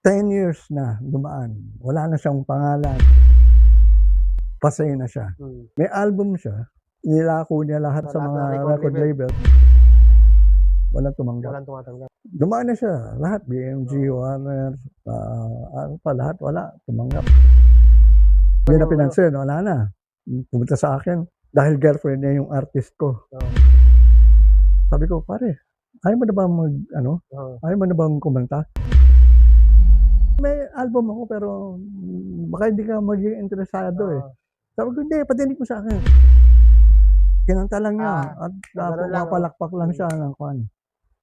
10 years na dumaan, wala na siyang pangalan, pasay na siya. May album siya, nilako niya lahat sa mga record label. Walang tumanggap. Walang tumatanggap. Dumaan na siya, lahat, BMG, Warner, ano pa, lahat, wala, tumanggap. Hindi na pinansin, wala na. Pumunta sa akin, dahil girlfriend niya yung artist ko. Sabi ko, pare, ayaw mo na ba ayaw mo na bang kumanta? May album ako pero baka hindi ka maging interesado eh. Sabi ko, hindi, patinig mo sa akin. Kinanta lang niya at napapalakpak lang siya ng kwan.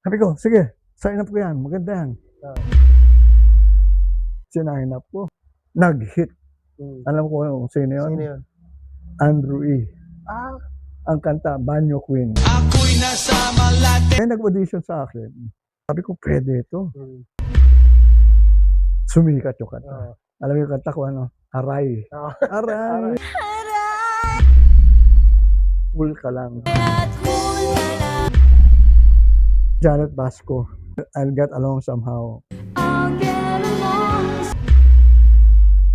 Sabi ko, sige, sign up ko yan, maganda yan. Sinign up ko. Nag-hit. Alam ko kung sino yun? Sino yun? Andrew E. Ang kanta, Banyo Queen. Ako'y nasa Malate. May nag-audition sa akin. Sabi ko, pwede ito. Sumikat yung kanta. Alam mo yung kanta ko, ano? Aray. Aray. Cool ka lang. Janet Basco. I'll get along somehow.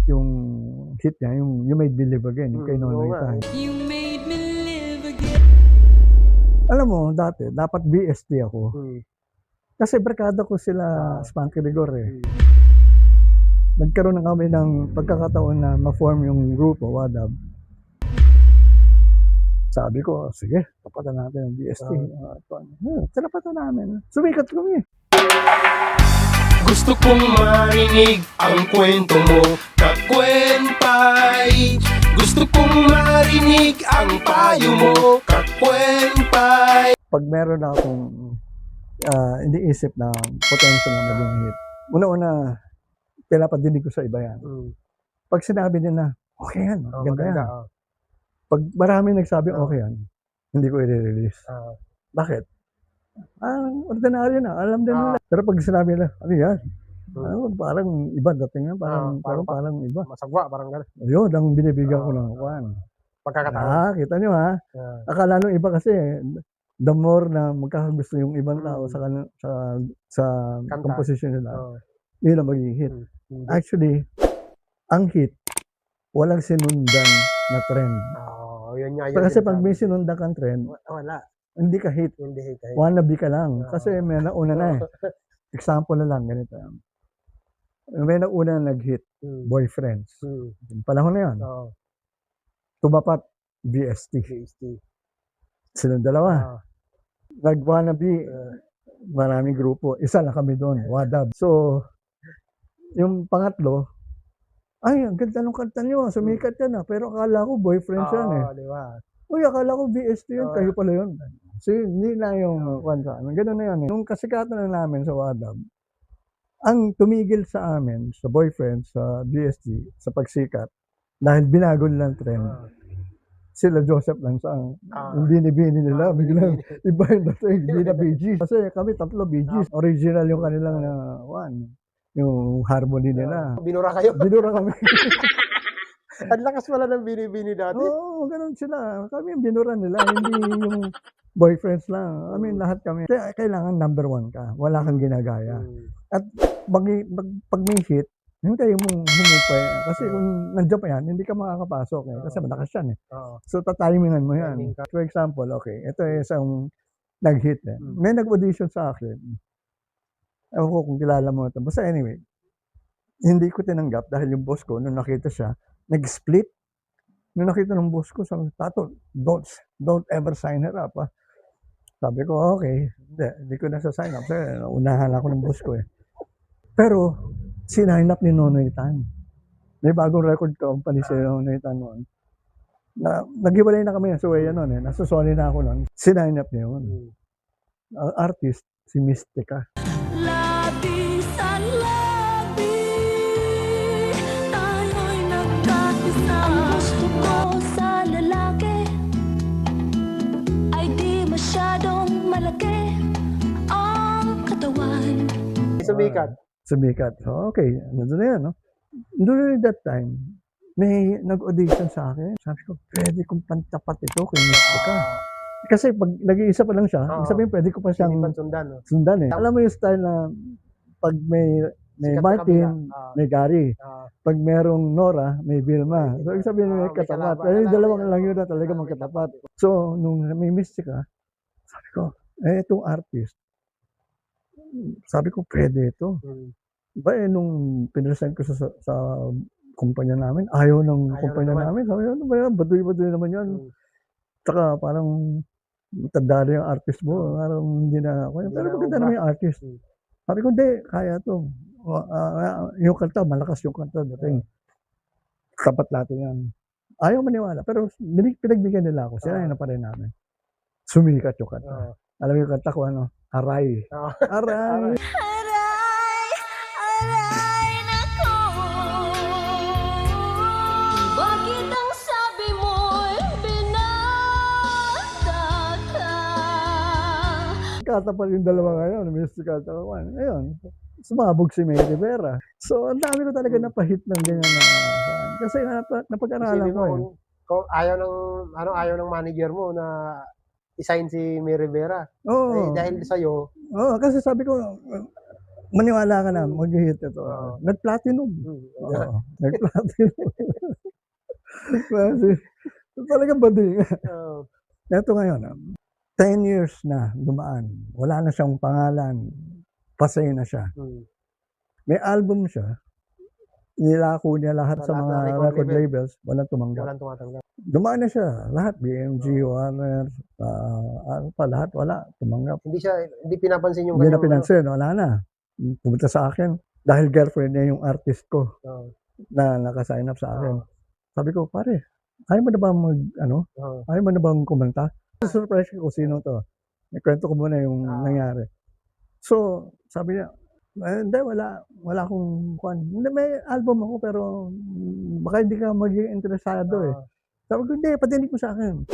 Yung hit niya, yung You Made Me Live Again, yung kay Nonoy Tan. You made me live again. Alam mo, dati, dapat BST ako. Kasi barkada ko sila Spanky Rigor eh. Nagkaroon na kami ng pagkakataon na ma-form yung grupo, WADAB. Sabi ko, sige, tapatan natin ang BST. Tapatan namin. Sumikat kami. Gusto kong marinig ang kwento mo, Kakwenpay. Gusto kong marinig ang payo mo, Kakwenpay. Pag meron akong iniisip na potential na maging hit, una-una, pinapadinig ko sa iba yan. Pag sinabi nila, okay yan, ganda yan. Pag marami nagsabi, okay yan, hindi ko i-release. Bakit? Ordinaryo na, alam din nila. Pero pag sinabi nila, ano yan? Parang iba dating yan, parang iba. Masagwa, parang gano'n. Yun, ang binibigyan ko ng kwan. Pagkakataon. Kita nyo ha? Akala nung iba kasi, the more na magkakagusto yung ibang tao sa composition nila, yun ang magiging hit. Actually, ang hit, walang sinundan na trend. Yun nga, Kasi pag may sinundan kang trend, wala. hindi ka hit. Hindi hit. Wannabe ka lang. Kasi may nauna na eh. Example na lang, ganito. May nauna na nag-hit, Boyfriends. Yung panahon na yun. Tumapat, BST. Silang dalawa. Nag-wannabe, maraming grupo. Isa lang kami doon, WADAB. So, yung pangatlo, ay, ang ganda ng kanta nyo, sumikat yan pero akala ko boyfriend yan eh. Diba? Uy, akala ko BST yun, kayo pala yun. So, hindi na yung kanta. Ganun na yun eh. Nung kasikatan na namin sa WADAB, ang tumigil sa amin, sa boyfriend, sa BST, sa pagsikat, dahil binago nilang trend, sila Joseph lang sa yung bini-bini nila, biglang iba yung dating, hindi na BGs. Kasi kami tatlo BGs. Original yung kanilang yung harmony nila. Binura kayo? Binura kami. Ang lakas pala ng bini-bini dati. Oo, ganun sila. Kami yung binura nila, hindi yung boyfriends lang. I mean, lahat kami. Kaya kailangan number one ka. Wala kang ginagaya. At pag may hit, hindi kayo mong humupay. Kasi kung nandiyan pa yan, hindi ka makakapasok eh. Kasi malakas yan eh. So, tatimingan mo yan. For example, okay, ito ay isang nag-hit eh. May nag-audition sa akin. Ewan ko kung kilala mo ito. Basta anyway, hindi ko tinanggap dahil yung boss ko, nung nakita siya, nag-split. Nung nakita ng boss ko, sabi, Tato, don't ever sign her up. Sabi ko, okay, hindi ko na sa sign up. Kasi unahan ako ng boss ko eh. Pero, sinign up ni Nonoy Tan. May bagong record company si Nonoy Tan noon. Naghiwalay na kami sa Sueya noon eh. Nasa Sony na ako noon. Sinign up niya yun. Artist, si Mystica. Labi sa labi, tayo'y nagkakisa. Ang gusto ko sa lalaki ay di masyadong malaki ang katawan. Sumikat. So, okay, nandun na yan, no? During that time, may nag-audition sa akin. Sabi ko, pwede kong pantapat ito kay Mystica. Kasi pag nag-iisa pa lang siya, sabihin pwede ko pa siyang sundan. sundan eh. Alam mo yung style na pag may may Sikat na Martin, kabila. may Gary. Ah, Pag merong Nora, may Vilma. So, ibig sabihin may may katapat. kalaban. Pero yung Alam, dalawang may lang ano, yun na talaga may magkatapat. tapat. So, nung may Mystica, sabi ko, itong artist, sabi ko, pwede ito. Hmm. Ba, nung pinresent ko sa kumpanya namin, ayaw ng Ayaw kumpanya na naman. namin. Sabi ko, ano ba yan? Baduy-baduy naman yan. Hmm. Tsaka parang tanda na yung artist mo. Parang hindi na ako. Hindi Pero na maganda obra. naman yung artist. Hmm. Sabi ko, hindi, kaya to. Yung kanta, malakas yung kanta. Dating, tapat natin yan. Ayaw maniwala. Pero pinagbigyan nila ako. Sila na pa rin namin. Sumikat yung kanta. Ah. Alam mo yung kanta ko, ano? Aray. Ah. Aray. Aray, aray nako. Bakit ang sabi mo'y binata ka? Katapal yung dalawa ngayon, Mystical Tawan. Ayun, sumabog si May Rivera. So, ang dami ko talaga napahit ng ganyan na fan. Kasi napag-aralan Isipin ko mo eh. kung ayaw ng manager mo na i-sign si May Rivera. Oo. Dahil sa iyo, Kasi sabi ko, maniwala ka na, mag-hit ito. Oo. Nag-platinum. Oo, nag-platinum. Kasi, talagang bading. Ito ngayon, 10 years na dumaan. Wala na siyang pangalan. Pasay na siya. May album siya. Nilako niya lahat sa Lahat mga ng record record label. labels. Walang tumanggap. walang tumatanggap. Dumaan na siya. Lahat. BMG, Warner, ano pa, lahat. Wala. Tumanggap. Hindi pinapansin yung Hindi na kanyang, pinansin. Wala na. Pumunta sa akin. Dahil girlfriend niya yung artist ko na naka-sign up sa akin. Sabi ko, pare, ayaw mo na ba ayaw mo na bang kumanta? Surprise ko sino to. Ikwento ko muna yung nangyari. So, sabi niya, hindi, wala akong kwan. Hindi, may album ako pero baka hindi ka maging interesado eh. Sabi ko, hindi, padinig mo sa akin.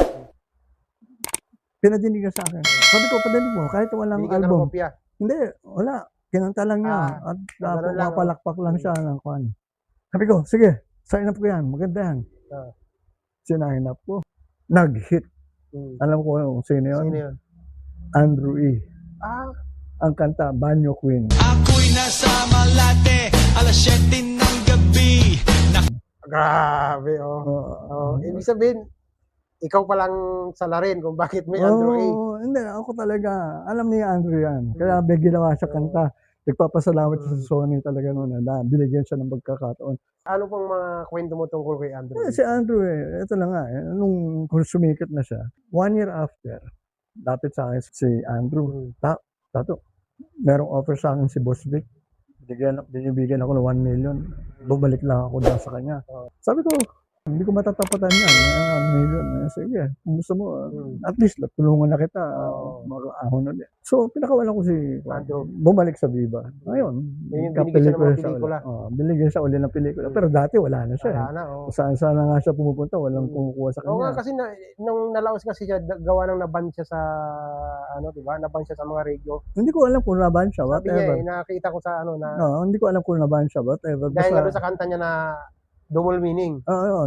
Pinadinig ka sa akin. Sabi ko, padinig mo, kahit walang Binigyan ka ng album. kopya. Hindi, wala. Kinanta lang niya. At ganun lang, mapalakpak lang siya ng kwan. Sabi ko, sige, sign up ko yan. Maganda yan. Sinign up ko. Nag-hit. Alam ko kung sino yun. Sino yun? Andrew E. Ang kanta, Banyo Queen. Ako'y nasa Malate, alas 7 ng gabi. Grabe, ibig sabihin, ikaw palang salarin kung bakit may Andrew A. Hindi, ako talaga, alam niya Andrew yan. Kaya may ginawa siya kanta. Nagpapasalamat siya sa Sony talaga noon na binigyan siya ng pagkakataon. Ano pong mga kwento mo tungkol kay Andrew A? Si Andrew ito lang nga, nung sumikat na siya, 1 year after, dapit sa akin si Andrew. Tato, merong offer sa akin si Boss Vic. Binibigyan ako ng 1 million. Bumalik lang ako doon sa kanya. Sabi ko, hindi ko matatapatan yan. 1 million. Sige, kung gusto mo, at least tulungan na kita. Mag-ahon ulit. So, pinakawalan ko si Andrew. bumalik sa Viva. Ngayon, Yung binigyan siya ng mga pelikula. binigyan siya uli ng pelikula. Pero dati wala na siya. Wala na, Saan na nga siya pumupunta, walang kumukuha sa Oo nga, kanya. kasi nung nalaos kasi siya, gawa nang naban siya sa, diba? Naban siya sa mga radio. Hindi ko alam kung naban siya, Sabi niya whatever. nakita ko sa Hindi ko alam kung naban siya, whatever. dahil nga doon sa kanta niya na double meaning.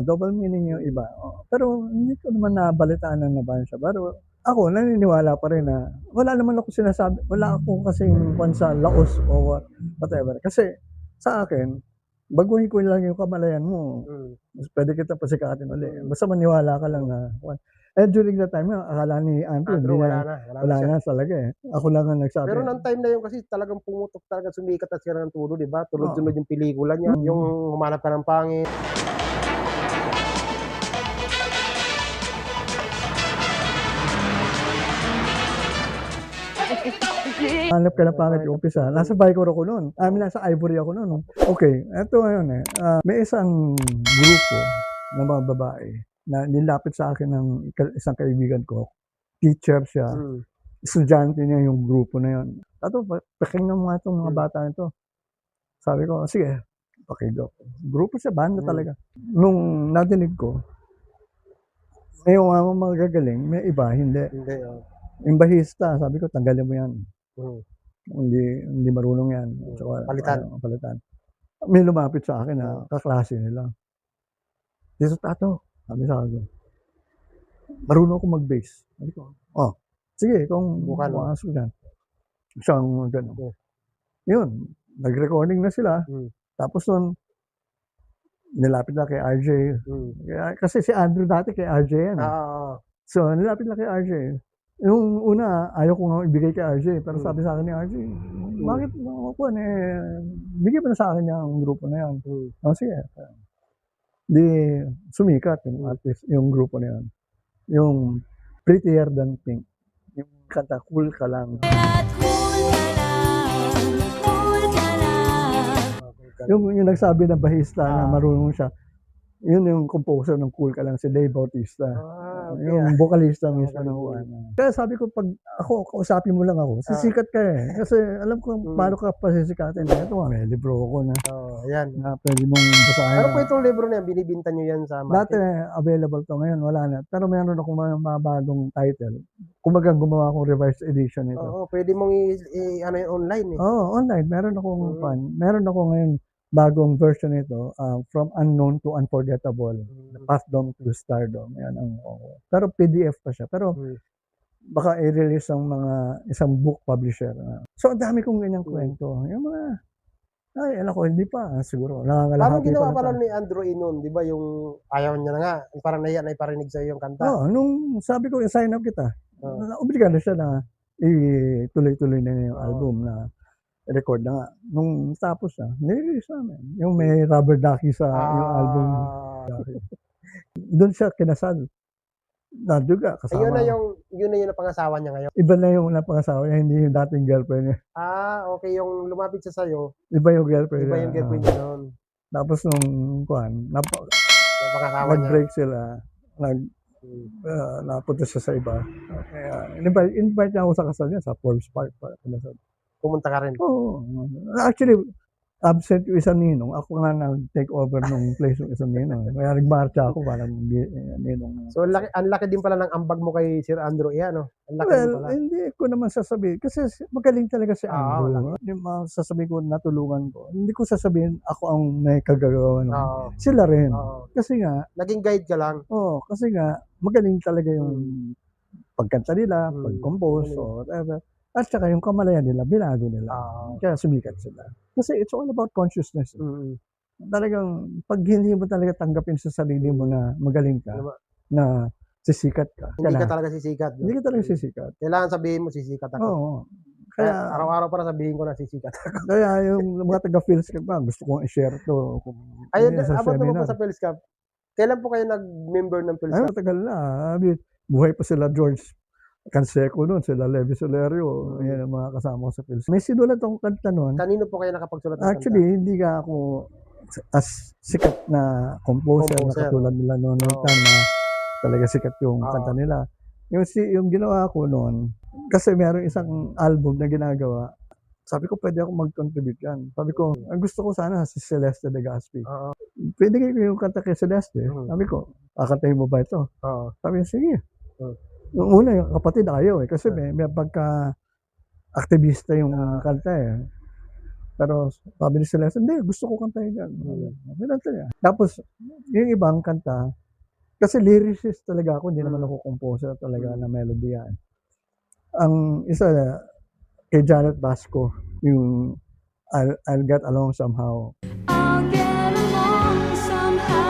Double meaning yung iba. Pero hindi ko naman nabalitaan na naban siya. Pero ako, naniniwala pa rin na wala naman ako sinasabi, wala ako kasing kwan sa laos o whatever. Kasi sa akin, baguhin ko lang yung kamalayan mo. Pwede kita pasikatin ulit. Basta maniwala ka lang na kwan. During that time, akala ni Andrew, Andrew, wala wala na siya. na talaga eh. Ako lang ang nagsabi. Pero nang time na yun kasi talagang pumutok talaga, sumikat at sira ng tulo, di ba? Tulad-tulad yung pelikula niya, yung humanap ka ng pangit. Hanap ka ng pangit yung umpisa. Nasa Vicor ako noon. Nasa Ivory ako noon. Okay, eto ngayon may isang grupo na mga babae na nilapit sa akin ng isang kaibigan ko. Teacher siya. Estudyante niya yung grupo na yun. Tato, pakinggan mo nga itong mga bata nito. Sabi ko, sige, pakinggan ko. Grupo siya, banda talaga. Nung nadinig ko, may mga gagaling, may iba, hindi. Yung bahista, sabi ko, tanggalin mo yan. Hindi marunong yan. Saka, palitan. May lumapit sa akin na kaklase nila. Dito, Tato, sabi sa akin, marunong ako mag-bass. Sabi ko, sige, kung bukas yan. Isang gano'n. Yun, nag-recording na sila. Mm. Tapos nun, nilapit na kay RJ. Kasi si Andrew dati kay RJ yan. Oo. So, nilapit na kay RJ. Yung una, ayaw ko nga ibigay kay RJ. Pero sabi sa akin ni RJ, bakit bigyan mo na sa akin yung grupo na yan. Oh, sige. Di sumikat yung artist, yung grupo na yan. Yung Prettier Than Pink. Yung kanta, Cool Ka Lang. At cool ka lang, cool ka lang. Yung nagsabi na bahista na marunong siya, yun yung composer ng Cool Ka Lang, si Dave Bautista. Yung vocalista mismo ng Juan. Kaya sabi ko, pag ako, kausapin mo lang ako, sisikat ka eh. Kasi alam ko paano ka pasisikatin. Ito nga, may libro ako na, Ayan. na pwede mong basahin. Ano po itong libro na yan? Binibinta nyo yan sa Dati market? available to, ngayon wala na. Pero meron akong mga bagong title. Kumbaga gumawa akong revised edition nito. Oo, pwede mong ano yun, online eh. Oo, online. Meron akong meron ako ngayon bagong version nito, From Unknown to Unforgettable. Pathdom to Stardom. Yan ang pero PDF pa siya. Pero baka i-release ng isang book publisher. So ang dami kong ganyang kwento. Yung mga alam ko, hindi pa. Siguro. Paano Nangangalahati ginawa pa pala lang. ni Andrew Inon? Di ba yung ayaw niya na nga, parang nahiya na iparinig sa'yo yung kanta. Oo, nung sabi ko, sign up kita. Obligado siya na ituloy-tuloy na yung album na record na nga. Nung tapos na, nirelease namin. Yung may rubber ducky sa yung album. Doon siya kinasal. Naduga, kasama. Yun na yung napangasawa niya ngayon. Iba na yung napangasawa niya, hindi yung dating girlfriend niya. Okay, yung lumapit siya sa'yo, Iba yung girlfriend iba niya. yung girlfriend niya noon. Tapos nung, Napangasawa niya. nag-break sila, napunta siya sa iba. Kaya, invite niya ako sa kasal niya, sa Forbes Park. Kinasal. Pumunta ka rin. Oo. Actually, absent yung isang ninong. Ako nga nag-take over nung place ng isang ninong. Kaya nagmarcha ako para ninong. So, ang laki din pala ng ambag mo kay Sir Andrew. Ano? Ang laki din Well, pala. hindi ko naman sasabihin. Kasi magaling talaga si Oo, Andrew. Hindi sasabihin ko natulungan ko. Hindi ko sasabihin ako ang may kagagawa. Oo. Sila rin. Oo. Kasi nga, Naging guide ka lang. kasi nga, magaling talaga yung pagkanta nila, Mm. pag-compose, or whatever. At saka yung kamalayan nila, binago nila. Kaya sumikat sila. Kasi it's all about consciousness. Talagang, pag hindi mo talaga tanggapin sa sarili mo na magaling ka, na sisikat ka. Hindi ka talaga sisikat. Hindi ka talaga sisikat. Kailangan sabihin mo sisikat ako. Oo. Kaya Kaya, araw-araw para sabihin ko na sisikat ako. kaya yung mga taga-Phils ka pa, gusto kong i-share to. Ayun, sa abot naman po seminar. sa Phils Cup. Kailan po kayo nag-member ng Phils Ay, Cup? matagal na. I mean, buhay pa sila George Canseco noon, sila Levi Solerio, yan ang mga kasama ko sa Phils. May sinulat akong kanta noon. Kanino po kayo nakapagsulat ng kanta? Actually, hindi ka ako as sikat na composer na katulad nila noon time na talaga sikat yung kanta nila. Yung ginawa ko noon, kasi meron isang album na ginagawa, sabi ko pwede ako mag-contribute yan. Sabi ko, ang gusto ko sana si Celeste de Gaspi. Pwede ko yung kanta kay Celeste. Sabi ko, kakantahin mo ba ito? Sabi niya, sige. Noong una, yung kapatid ayaw eh. Kasi may pagka-aktivista yung kanta eh. Pero sabi ni Celeste, hindi, gusto ko kantahin yan. Pinanta niya. Tapos, yung ibang kanta, kasi lyricist talaga ako, hindi naman ako composer talaga na melody yan. Ang isa, kay Janet Basco, yung I'll Get Along Somehow. I'll get along somehow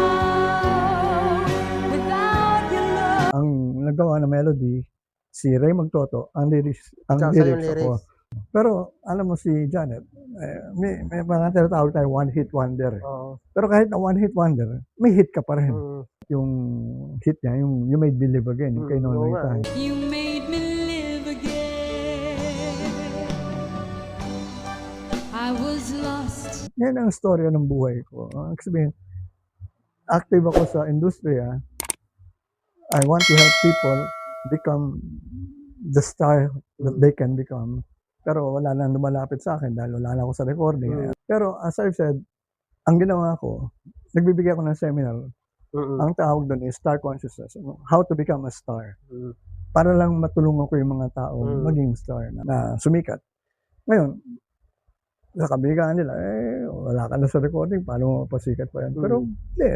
without your love. Ang nagawa na melody, si Ray Magtoto, ang lyrics ako. Pero alam mo si Janet, may mga tinatawag tayo one-hit wonder. Pero kahit na one-hit wonder, may hit ka pa rin. Yung hit niya, yung You Made Me Live Again, yung kay Nonoy Tan. You made me live again. I was lost. Yan ang storya ng buhay ko. Ang sabihin, active ako sa industriya. I want to help people become the star that they can become. Pero wala nang lumalapit sa akin dahil wala na ako sa recording. Pero as I've said, ang ginawa ko, nagbibigay ako ng seminar. Ang tawag doon is Star Consciousness. How to become a star. Para lang matulungan ko yung mga tao maging star na sumikat. Ngayon, sa kabigaan nila, wala ka na sa recording, paano mo mapasikat pa yan? Pero,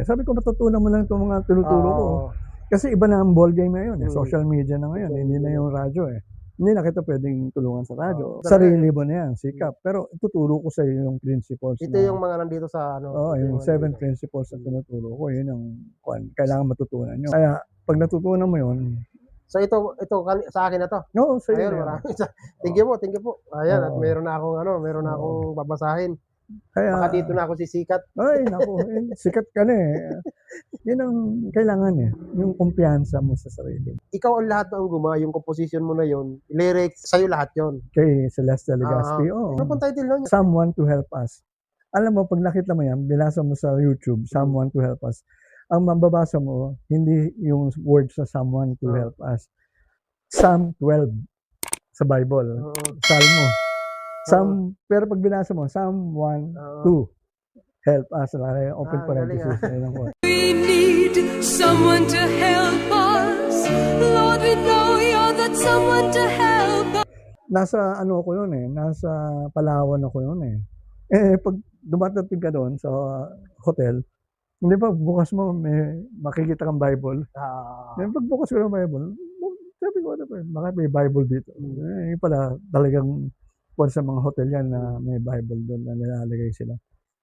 sabi ko, matutunan mo lang itong mga tinuturo ko. Kasi iba na ang ball game ngayon, social media na ngayon, hindi na yung radyo eh. Hindi na kita pwedeng tulungan sa radyo. Oo. Sarili mo na yan, sikap. Pero ituturo ko sa iyo yung principles. Ito na- yung mga nandito sa ano. Oo, ito yung mga 7 nandito. principles na tinuturo ko, yun ang kailangan matutunan nyo. Kaya, pag natutunan mo yun, So ito sa akin na to. no, sa Ayun, iyo. maraming thank you po. Ayan, at Oo. meron na akong babasahin. Kaya, Baka dito na ako sisikat. ay, naku, sikat ka na eh. Yun ang kailangan eh, yung kumpiyansa mo sa sarili. Ikaw ang lahat ng gumawa, yung composition mo na yon, lyrics, sa'yo lahat yon. Kay Celeste Legaspi, oo. Ano pong title nun? Someone to help us. Alam mo, pag nakita mo yan, binasa mo sa YouTube, someone to help us. Ang mababasa mo, hindi yung words sa someone to help us. Psalm 12 sa Bible. Salmo. Pero pag binasa mo, Psalm 1, 2, help us. Open parenthesis. Ayun po. We need someone to help us. Lord, we know you're that someone to help us. Nasa ano ko yun eh, nasa Palawan ako yun eh. Pag dumatating ka doon sa hotel, hindi ba, bukas mo, may makikita kang Bible. Pag bukas ko ng Bible, sabi ko, baka may Bible dito. Yung pala, talagang sa mga hotel yan na may Bible doon na nilalagay sila.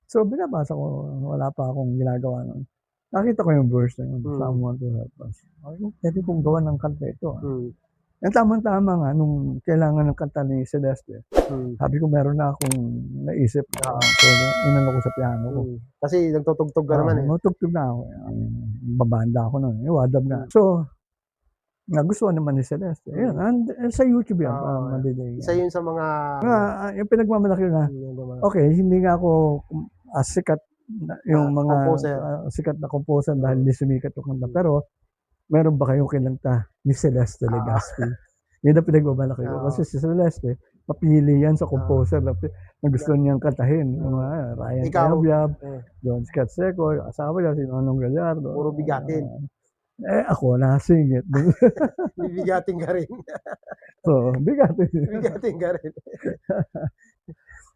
So, binabasa ko, wala pa akong ginagawa noon. Nakita ko yung verse na yun, someone to help us. Pwede kong gawa ng kanta ito. Yung tamang-tama nga, nung kailangan ng kanta ni Celeste, sabi ko, meron na akong naisip. So, inano ko sa piano ko. Kasi nagtutugtog ka naman eh. Matugtog na ako. Babanda ako nun. Wadab nga. So, nagustuhan naman ni Celeste. Ayun, sa YouTube yan. Madidig. Isa yun sa mga... Yung pinagmamalaki na, okay, hindi nga ako sikat yung mga composer. sikat na composer dahil hindi sumikat yung kanta. Pero, meron ba kayong kinanta ni Celeste Legaspi? Yun ang pinagmamalaki ko. Kasi si Celeste, mapili yan sa composer na gusto niyang kantahin. Yung mga Ryan Ikaw? Cayabyab, John Scott Seco, asawa niya, si Nonong Gallardo. Puro bigatin. Ako, nasingit. Bigatin ka rin. So, bigatin. Bigatin ka rin.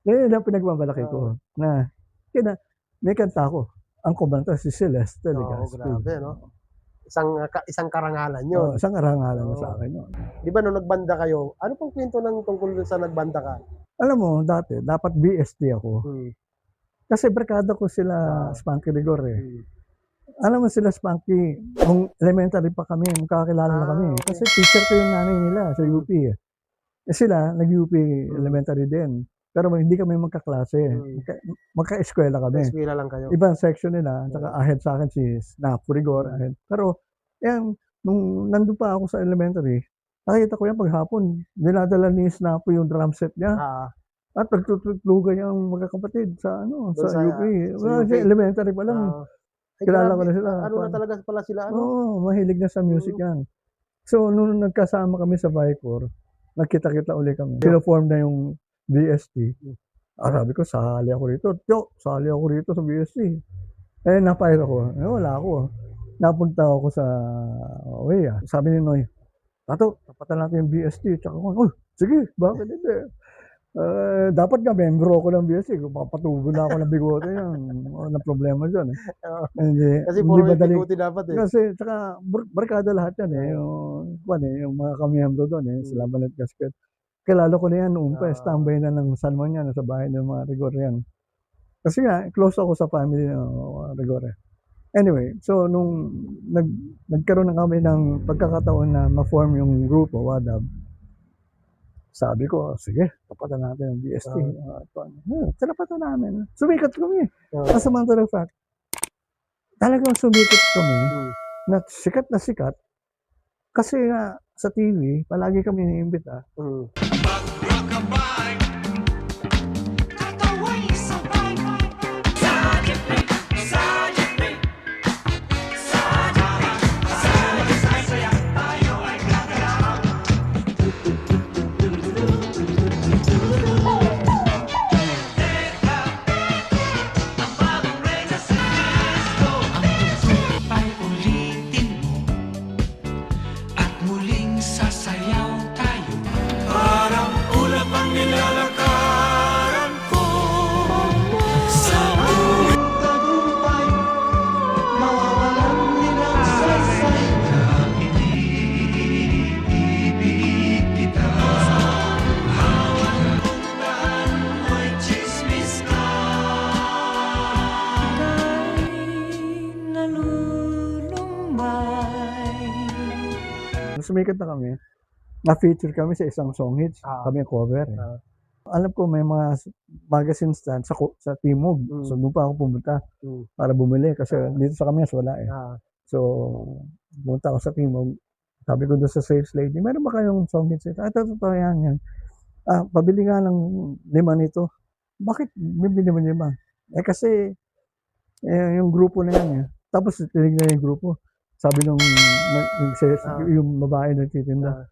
Yun ang pinagmamalaki ko. Na, may kanta ko. Ang kumanta si Celeste Legaspi. Grabe, no? Isang karangalan yun. Isang arangalan na sa akin yun. Di ba nung nagbanda kayo, ano pong kwento ng tungkol dun sa nagbanda ka? Alam mo, dati, dapat BST ako. Kasi barkada ko sila Spanky Rigor eh. Alam mo sila Spanky, nung elementary pa kami, magkakilala na kami. Kasi teacher ko yung nanay nila sa UP eh. Sila, nag-UP elementary din. Pero hindi kami magkaklase. Magka-eskwela kami. Eskwela lang kayo. Ibang section nila, saka ahead sa akin si Snapo Rigor. Ahead. Pero, yan, nung nandun pa ako sa elementary, nakita ko yan paghapon, dinadala ni Snapo yung drum set niya. At nagtutugtugan niya ang magkakapatid sa Doon sa UP. sa UP. Elementary pa lang. Kilala ko na sila. Ano na talaga pala sila? Oo, mahilig na sa music yan. So, nung nagkasama kami sa Vicor, nagkita-kita uli kami. Sino-form na yung BST. Sabi ko, sali ako rito. Sali ako rito sa BST. Napahir ako. Wala ako. Napunta ako sa Uya. Sabi ni Noy, Tato, tapatan natin yung BST. Tsaka ako, sige, bakit hindi? Dapat nga, membro ako ng BST. Kung papatubo na ako ng bigote yan, wala problema dyan. Kasi puro yung bigote dapat eh. Kasi, tsaka, barkada lahat yan eh. Yung mga kamiyembro doon eh, sila Balet Gasket. Kilala ko na yan noon pa, standby na ng San Juan yan, sa bahay ng mga Rigor yan. Kasi nga, close ako sa family ng Rigor. Anyway, so nung nagkaroon na kami ng pagkakataon na ma-form yung grupo, WADAB, sabi ko, sige, tapatan natin yung BST. Tapatan namin. Sumikat kami. As a matter of fact, talagang sumikat kami na sikat kasi nga sa TV, palagi kami iniimbita. Ay ulitin mo at muling sasayaw tayo. Parang ulap ang nilalakad sumikat na kami, na-feature kami sa isang song hits, kami ang cover. Alam ko may mga magazine stand sa Timog. So doon pa ako pumunta para bumili kasi dito sa Kamias wala eh. So pumunta ako sa Timog. Sabi ko doon sa sales lady, meron ba kayong song hits? Ito, totoo yan. Pabili nga ng 5 nito. Bakit bibili mo 5? Eh kasi yung grupo na yan eh. Tapos tinignan yung grupo. Sabi nung yung babae na titinda,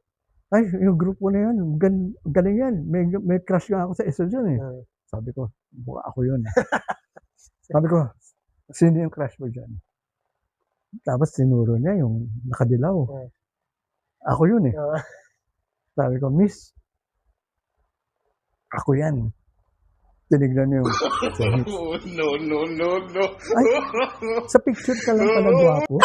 ay, yung grupo na yan, galing yan. May crush nga ako sa isa dyan eh. Sabi ko, buka ako yun. Sabi ko, sino yung crush mo dyan? Tapos tinuro niya yung nakadilaw. Ako yun eh. Sabi ko, miss, ako yan. Tinignan niyo yung No. ay, sa picture ka lang pala gwapo.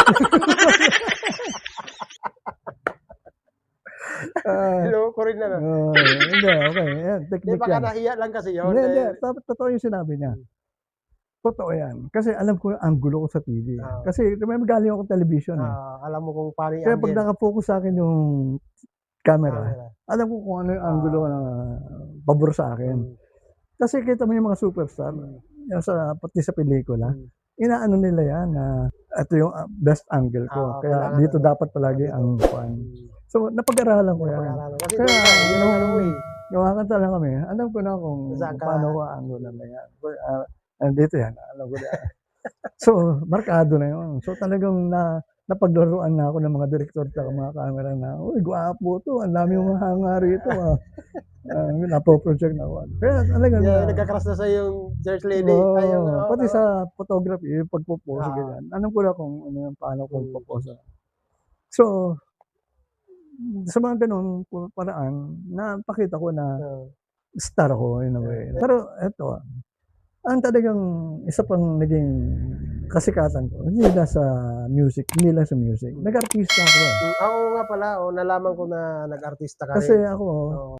Hello, ko rin na. Hindi, okay. Yan, Di technique baka yan. nahiya lang kasi yun. Hindi. Totoo yung sinabi niya. Totoo yan. Kasi alam ko yung angulo ko sa TV. Kasi remember galing ako sa television. Alam mo kung paano Kaya pag i-angle. nakafocus sa akin yung camera, alam ko kung ano yung angulo na pabor sa akin. Kasi kita mo yung mga superstar, yung pati sa pelikula, inaano nila yan na ito yung best angle ko. Kaya kailangan dito dapat palagi ang fan. So, napag-aralan ko yan. Kasi Kaya, yun ang ano mo eh. Gawakanta lang kami. Alam ko na kung Saan ka? paano ko angulo na yan. Dito yan. Alam ko na. So, markado na yun. So, talagang napaglaruan na ako ng mga direktor at mga camera na, uy, gwapo to. Ang dami yung hanga rito. Napo-project na ako. Kaya talagang Nagkakras na sa yung church lady. pati sa photography, yung pagpo-pose, ganyan. Alam ko na kung ano yung paano kong pupose. So, sa mga ganun paraan, napakita ko na star ako in a way. Pero eto, ang talagang isa pang naging kasikatan ko, hindi lang sa music, nag-artista ako. Ako nga pala, nalaman ko na nag-artista ka rin. Kasi ako,